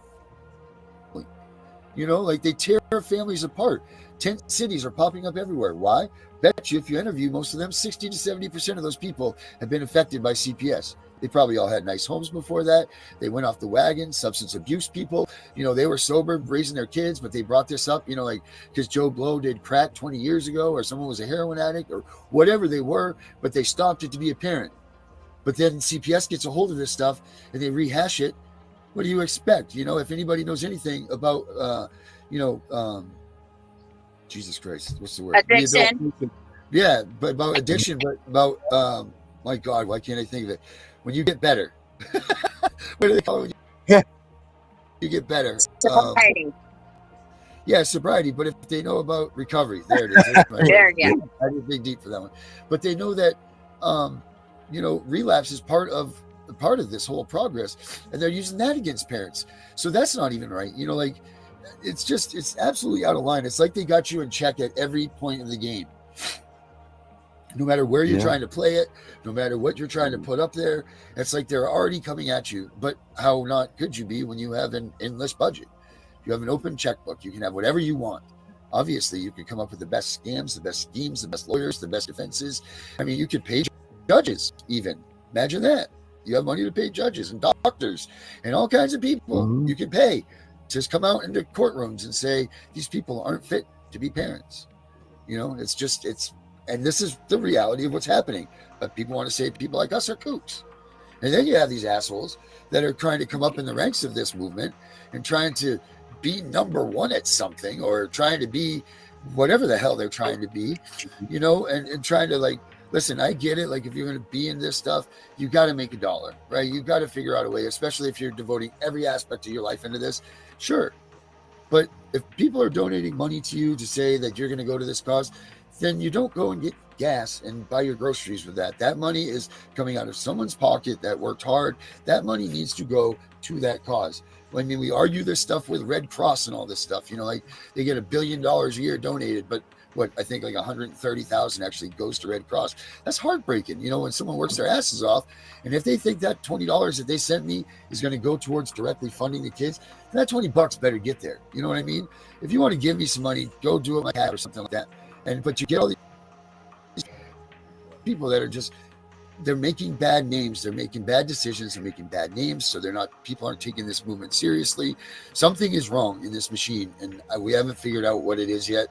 They tear families apart. Tent cities are popping up everywhere. Why? Bet you if you interview most of them, 60 to 70% of those people have been affected by CPS. They probably all had nice homes before that. They went off the wagon. Substance abuse people, they were sober, raising their kids, but they brought this up, because Joe Blow did crack 20 years ago, or someone was a heroin addict, or whatever they were, but they stopped it to be apparent. But then CPS gets a hold of this stuff and they rehash it. What do you expect? If anybody knows anything about, Jesus Christ, what's the word? Addiction. Yeah, but about addiction, but about, my God, why can't I think of it? When you get better. What do they call it? You get better. Sobriety. Yeah, sobriety. But if they know about recovery, there it is. There you go. I didn't dig deep for that one. But they know that, relapse is part of this whole progress, and they're using that against parents. So that's not even right. It's absolutely out of line. It's like they got you in check at every point of the game. No matter where you're trying to play it, no matter what you're trying to put up there, it's like they're already coming at you. But how not could you be when you have an endless budget? You have an open checkbook. You can have whatever you want. Obviously, you can come up with the best scams, the best schemes, the best lawyers, the best defenses. I mean, you could pay judges, even. Imagine that. You have money to pay judges and doctors and all kinds of people you can pay to just come out into courtrooms and say these people aren't fit to be parents. And this is the reality of what's happening. But people want to say people like us are kooks. And then you have these assholes that are trying to come up in the ranks of this movement and trying to be number one at something, or trying to be whatever the hell they're trying to be, and trying to, like, listen, I get it. Like, if you're going to be in this stuff, you got to make a dollar, right? You got to figure out a way, especially if you're devoting every aspect of your life into this. Sure. But if people are donating money to you to say that you're going to go to this cause, then you don't go and get gas and buy your groceries with that. That money is coming out of someone's pocket that worked hard. That money needs to go to that cause. I mean, we argue this stuff with Red Cross and all this stuff, like they get $1 billion a year donated, but I think like 130,000 actually goes to Red Cross. That's heartbreaking, when someone works their asses off. And if they think that $20 that they sent me is going to go towards directly funding the kids, then that $20 better get there. You know what I mean? If you want to give me some money, go do it like that or something like that. But you get all these people that are just, they're making bad names, they're making bad decisions, they're making bad names, so people aren't taking this movement seriously. Something is wrong in this machine, and we haven't figured out what it is yet.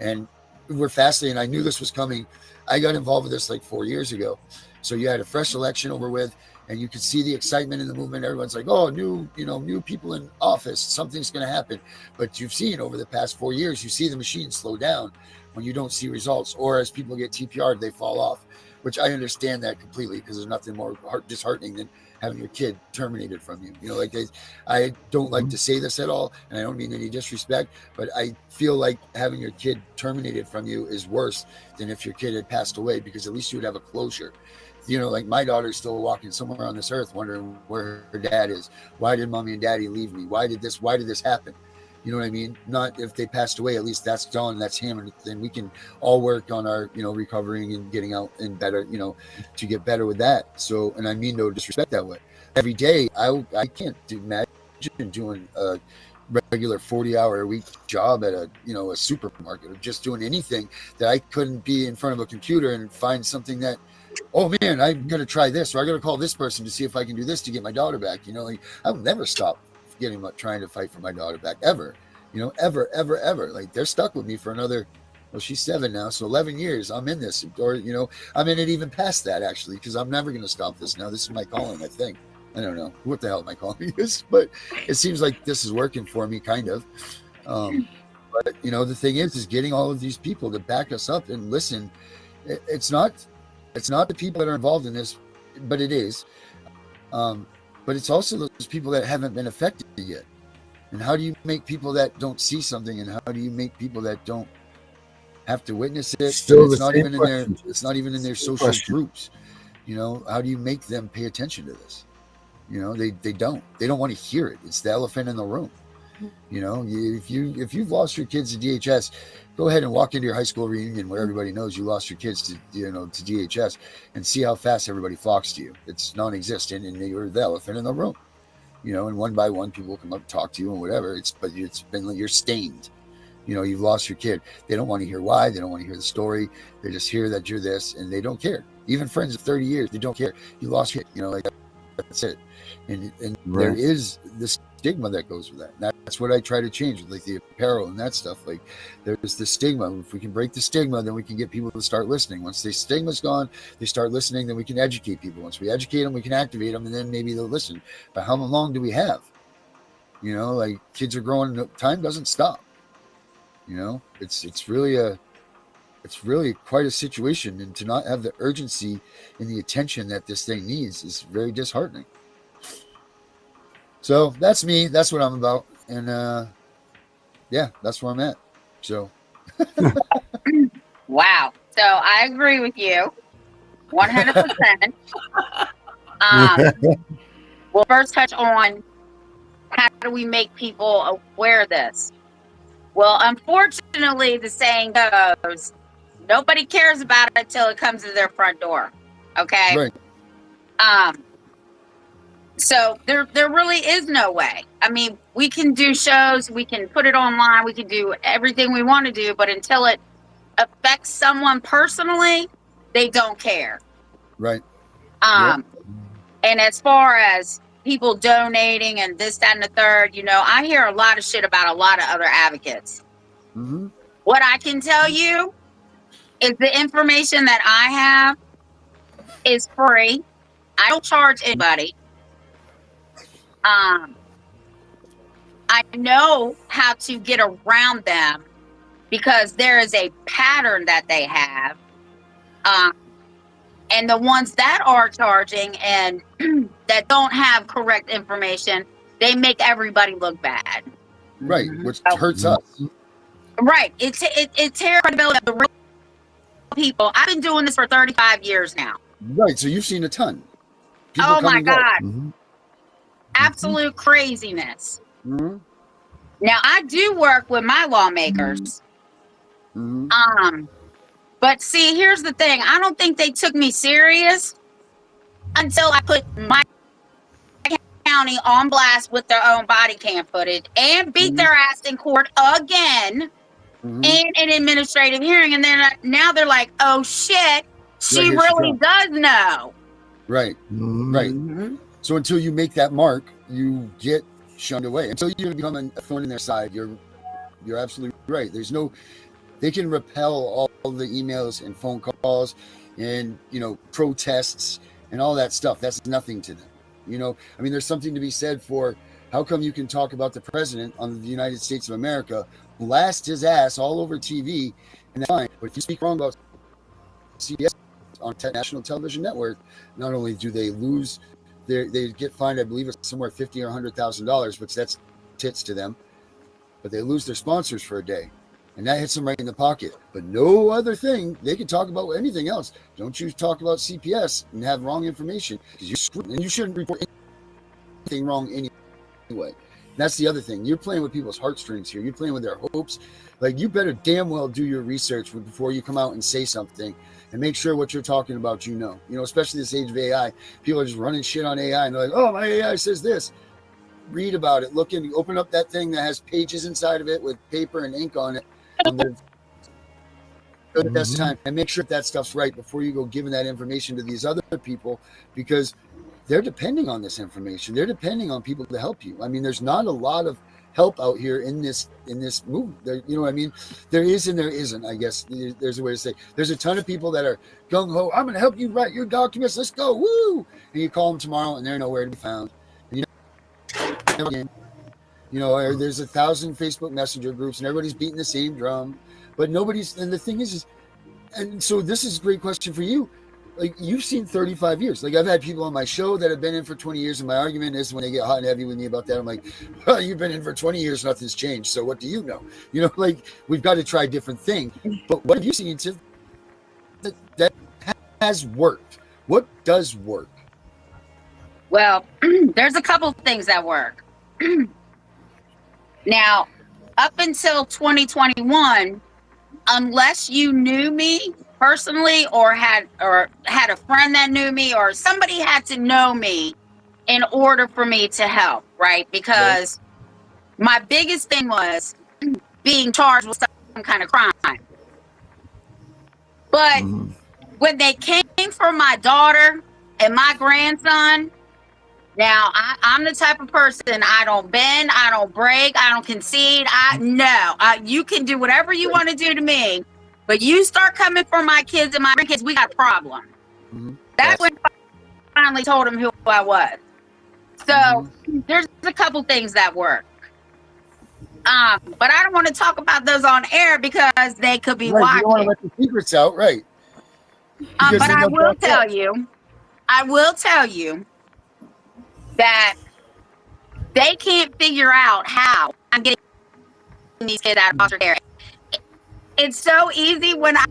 And we're fascinated. I knew this was coming. I got involved with this like 4 years ago. So you had a fresh election over with, and you could see the excitement in the movement. Everyone's like, oh, new people in office, something's going to happen. But you've seen over the past 4 years, you see the machine slow down when you don't see results, or as people get TPR'd, they fall off, which I understand that completely, because there's nothing more disheartening than having your kid terminated from you. I don't like to say this at all, and I don't mean any disrespect, but I feel like having your kid terminated from you is worse than if your kid had passed away, because at least you would have a closure. Like my daughter's still walking somewhere on this earth wondering where her dad is. Why did mommy and daddy leave me? Why did this happen? You know what I mean? Not if they passed away, at least that's done, that's him, and then we can all work on our, recovering and getting out and better, to get better with that. So, and I mean no disrespect that way. Every day, I can't imagine doing a regular 40-hour-a-week job at a supermarket, or just doing anything that I couldn't be in front of a computer and find something that, oh man, I'm going to try this, or I got to call this person to see if I can do this to get my daughter back. I will never stop trying to fight for my daughter back, ever, ever. Like, they're stuck with me for another, she's 7 now, so 11 years I'm in this, or I'm in it even past that, actually, because I'm never going to stop this now. This is my calling, I think. I don't know what the hell my calling is, but it seems like this is working for me, kind of. But the thing is getting all of these people to back us up and listen. It's not the people that are involved in this, but it is. But it's also those people that haven't been affected yet. And how do you make people that don't see something, and how do you make people that don't have to witness it? It's not even in their social groups. How do you make them pay attention to this? They don't want to hear it. It's the elephant in the room. If you've lost your kids to DHS, go ahead and walk into your high school reunion where everybody knows you lost your kids to DHS, and see how fast everybody flocks to you. It's non-existent, and you're the elephant in the room. And one by one, people come up and talk to you and whatever. You're stained. You've lost your kid. They don't want to hear why. They don't want to hear the story. They just hear that you're this, and they don't care. Even friends of 30 years, they don't care. You lost your kid. That's it. And right. There is this stigma that goes with that. And that's what I try to change with, like, the apparel and that stuff. Like, there's the stigma. If we can break the stigma, then we can get people to start listening. Once the stigma's gone, they start listening, then we can educate people. Once we educate them, we can activate them, and then maybe they'll listen. But how long do we have? Like, kids are growing, time doesn't stop. It's really quite a situation, and to not have the urgency and the attention that this thing needs is very disheartening. So that's me. That's what I'm about. And that's where I'm at. So. Wow. So I agree with you 100%. We'll first touch on how do we make people aware of this? Well, unfortunately, the saying goes, nobody cares about it until it comes to their front door. Okay. Right. So there really is no way. I mean, we can do shows, we can put it online, we can do everything we want to do, but until it affects someone personally, they don't care. Right. And as far as people donating and this, that, and the third, I hear a lot of shit about a lot of other advocates. Mm-hmm. What I can tell you is the information that I have is free. I don't charge anybody. I know how to get around them because there is a pattern that they have. And the ones that are charging and that don't have correct information, they make everybody look bad. Right, which hurts us. Right. It tears credibility of the real people. I've been doing this for 35 years now. Right, so you've seen a ton. People Oh come my and go. God. Mm-hmm. Absolute craziness. Mm-hmm. Now, I do work with my lawmakers. Mm-hmm. But see, here's the thing. I don't think they took me serious until I put my county on blast with their own body cam footage and beat their ass in court again in an administrative hearing. And then now they're like, oh shit, she really does know. Right. Right. So until you make that mark, you get shunned away. Until you become a thorn in their side, you're absolutely right. They can repel all the emails and phone calls and, protests and all that stuff. That's nothing to them. I mean, there's something to be said for how come you can talk about the president on the United States of America, blast his ass all over TV, and that's fine. But if you speak wrong about CBS on national television network, not only do they lose they get fined, I believe it's somewhere $50,000 or $100,000, which that's tits to them, but they lose their sponsors for a day. And that hits them right in the pocket. But no other thing. They can talk about anything else. Don't you talk about CPS and have wrong information. And you shouldn't report anything wrong anyway. That's the other thing. You're playing with people's heartstrings here. You're playing with their hopes. Like, you better damn well do your research before you come out and say something and make sure what you're talking about, especially this age of AI. People are just running shit on AI and they're like, oh, my AI says this. Read about it. Open up that thing that has pages inside of it with paper and ink on it. That's time, and make sure that stuff's right before you go giving that information to these other people, because they're depending on this information. They're depending on people to help you. I mean, there's not a lot of help out here in this movement. There, you know what I mean? There is and there isn't, I guess. There's a way to say. There's a ton of people that are gung-ho, I'm going to help you write your documents. Let's go. Woo! And you call them tomorrow and they're nowhere to be found. And there's 1,000 Facebook Messenger groups and everybody's beating the same drum, but nobody's. And the thing is, and so this is a great question for you. Like, you've seen 35 years. Like, I've had people on my show that have been in for 20 years, and my argument is when they get hot and heavy with me about that, I'm like, well, you've been in for 20 years, nothing's changed. So what do you know? Like, we've got to try different things. But what have you seen, Tiff, that has worked? What does work? Well, there's a couple things that work. Now, up until 2021, unless you knew me personally or had a friend that knew me, or somebody had to know me in order for me to help, right? Because my biggest thing was being charged with some kind of crime. But when they came for my daughter and my grandson, now, I'm the type of person, I don't bend, I don't break, I don't concede. You can do whatever you want to do to me, but you start coming for my kids and my grandkids, we got a problem. That's when I finally told him who I was. So there's a couple things that work. But I don't want to talk about those on air because they could be watching. You don't want to let the secrets out, right? But I will tell you that they can't figure out how I'm getting these kids out of foster care. It's so easy when I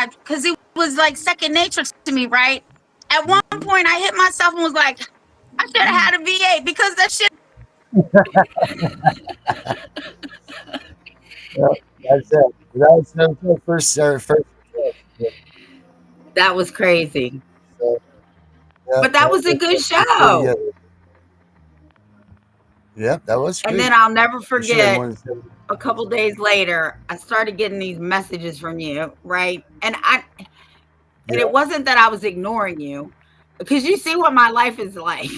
because it was like second nature to me, right? At one point I hit myself and was like, I should have had a VA because that shit. That's it. That's the first. That was crazy. But that was a good show. Yeah, that was great. And then I'll never forget, a couple days later, I started getting these messages from you, right? And And it wasn't that I was ignoring you, because you see what my life is like.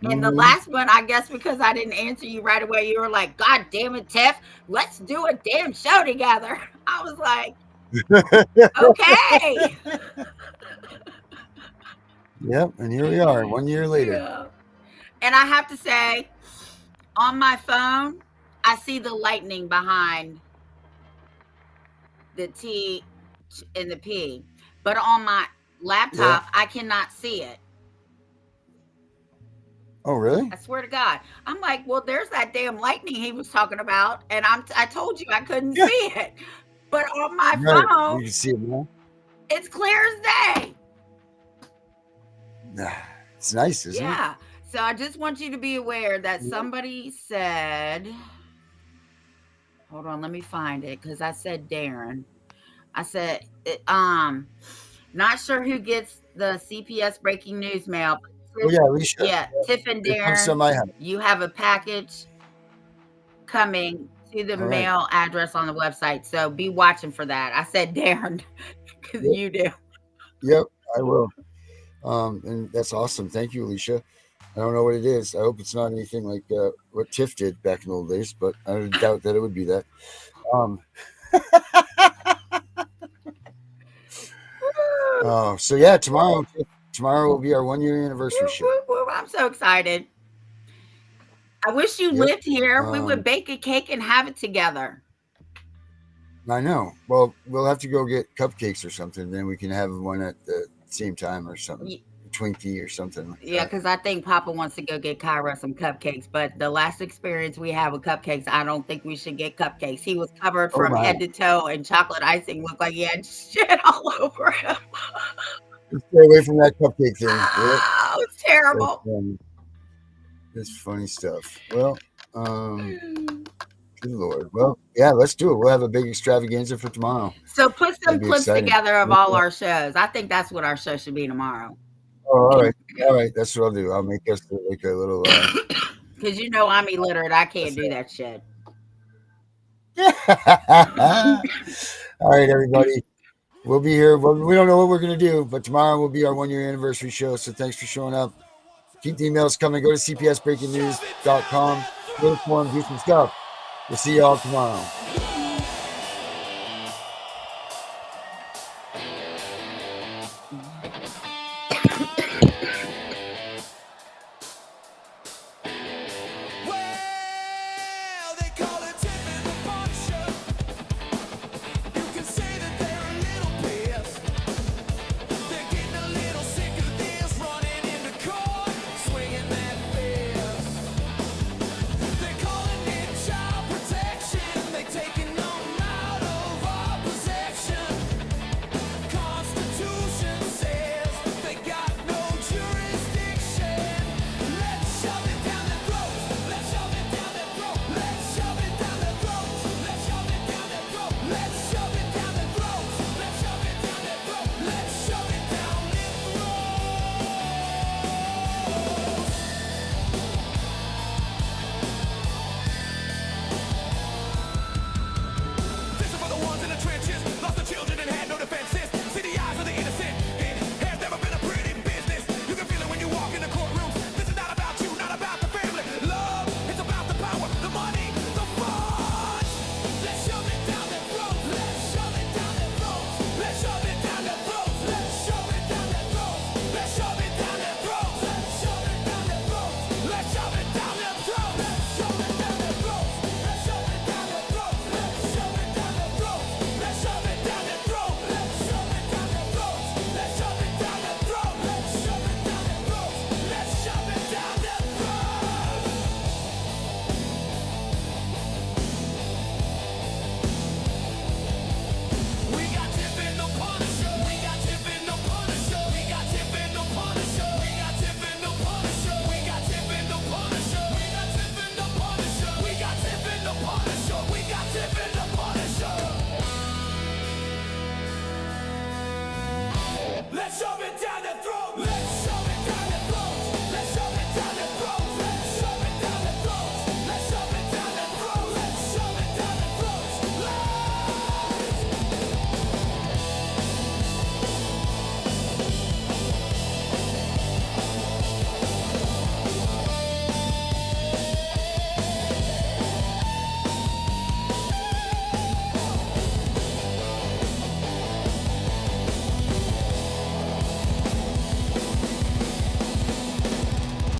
And the last one, I guess because I didn't answer you right away, you were like, God damn it, Tiff, let's do a damn show together. I was like, okay. Yep, and here we are 1 year later. Yeah. And I have to say, on my phone, I see the lightning behind the T and the P. But on my laptop, I cannot see it. Oh, really? I swear to God. I'm like, well, there's that damn lightning he was talking about. And I told you I couldn't see it. But on my phone, you can see it now. It's clear as day. It's nice, isn't it? Yeah. So I just want you to be aware that somebody said, hold on, let me find it, because I said Darren. I said, not sure who gets the CPS breaking news mail. Oh, yeah, Alicia. Yeah, Tiff and Darren, you have a package coming to the mail address on the website. So be watching for that. I said Darren, because you do. Yep, I will. And that's awesome. Thank you, Alicia. I don't know what it is. I hope it's not anything like what Tiff did back in the old days, but I doubt that it would be that. So yeah, tomorrow will be our 1 year anniversary show. I'm so excited. I wish you lived here. We would bake a cake and have it together. I know. Well, we'll have to go get cupcakes or something. Then we can have one at the same time or something. Twinkie or something. Yeah, because I think Papa wants to go get Kyra some cupcakes. But the last experience we had with cupcakes, I don't think we should get cupcakes. He was covered from head to toe, and chocolate icing looked like he had shit all over him. Stay away from that cupcake thing. Oh, it's terrible. It's funny stuff. Well, good Lord. Well, yeah, let's do it. We'll have a big extravaganza for tomorrow. So put some clips together of all our shows. I think that's what our show should be tomorrow. Oh, all right. That's what I'll do. I'll make us like a little. Because you know I'm illiterate. I can't do that shit. All right, everybody. We'll be here. We don't know what we're going to do, but tomorrow will be our 1 year anniversary show. So thanks for showing up. Keep the emails coming. Go to cpsbreakingnews.com. Go to the forum, do some stuff. We'll see y'all tomorrow.